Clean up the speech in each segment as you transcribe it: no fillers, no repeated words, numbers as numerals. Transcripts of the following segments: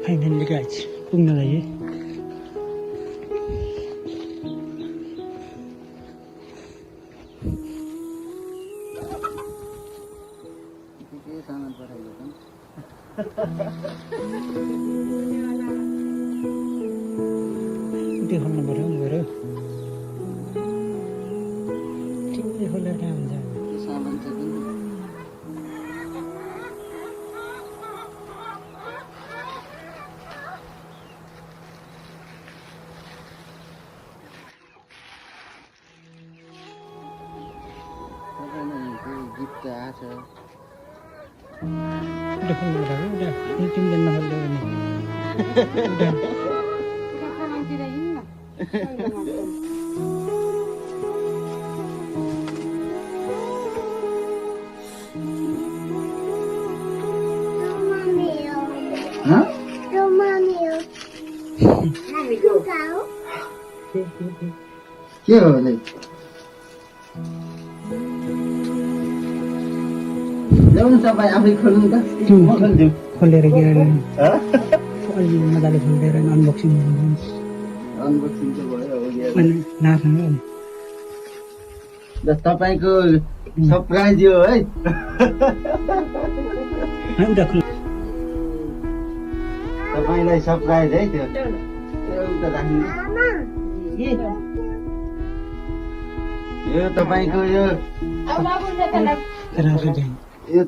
Finally guys पुग्न लागि देखाउनु पर्यो नि गएर ठिकै खोलेर कहाँ हुन्छ udah kan udah ini tinggal nahal dulu nih udah Hah? Romeo. Mami go. के हो नि ल्याउनु तपाईँ आफै खोल्नु त म खोल्छु खोलेर के अलि मजाले खोलेर अनबक्सिङ अनबक्सिङ त भयो अनि नाच्नु ल तपाईको सरप्राइज हो है उता खुल्ला तपाईलाई सरप्राइज है त्यो एउटा राख्नु यो तपाईको यो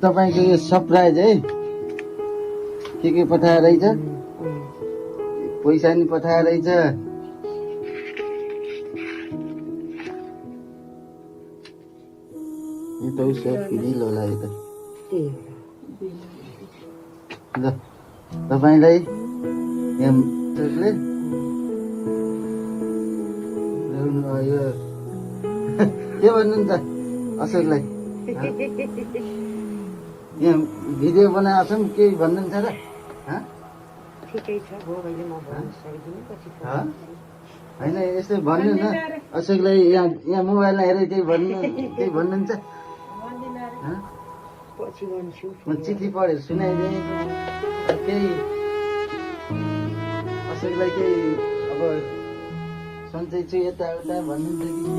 तपाईको यो सरप्राइज है के पठाएर रहेछ पैसा नि पठाएर रहेछ यो त उसो फिल होला यो त ल तपाईलाई यहाँ चोकलेट ल्याउनु भयो के भन्नुहुन्छ अशोकलाई यहाँ भिडियो बनाएको छौँ केही भन्नुहुन्छ र होइन यसो भन्नु न अशोकलाई यहाँ मोबाइलमा हेरेर केही भन्नुहुन्छ म चिठी पढेर सुनाइदिएँ केही अशोकलाई केही अब सन्चै छु यताउता भन्नुहुन्छ कि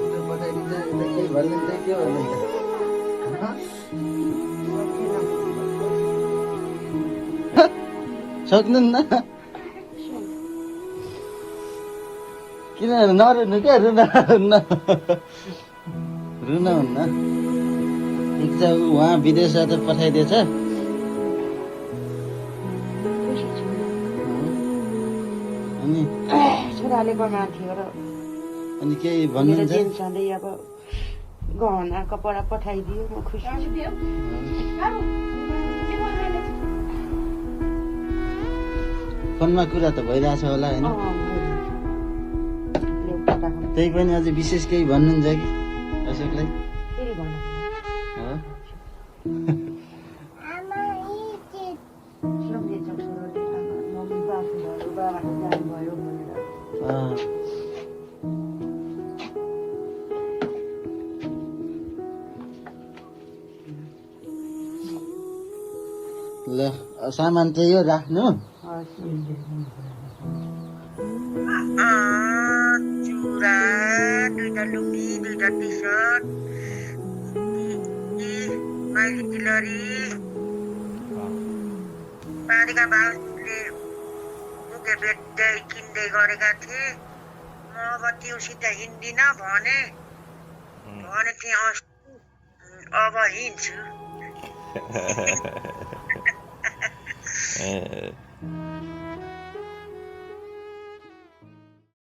के पठाइदिन्छ यता केही भन्नुहुन्छ के भन्नुहुन्छ सक्नुहुन्न किन नरुनु क्या रुन हुन्न एक त उहाँ विदेश जाँदा पठाइदिएछ अनि छोराले बनाएको थियो र अनि केही भन्नुहुन्छ सधैँ अब गहना कपडा पठाइदियो म खुसी फोनमा कुरा त भइरहेछ होला होइन त्यही पनि अझै विशेष केही भन्नुहुन्छ कि अशोकलाई ल सामान चाहिँ यो राख्नु चुरा दुईटा लुङ्गी दुईटा टी सर्ट माइली तिलरी पारीका भाउले बुके बेच्दै किन्दै गरेका थिए म अब त्योसित हिँड्दिनँ भने थिएँ अब हिँड्छु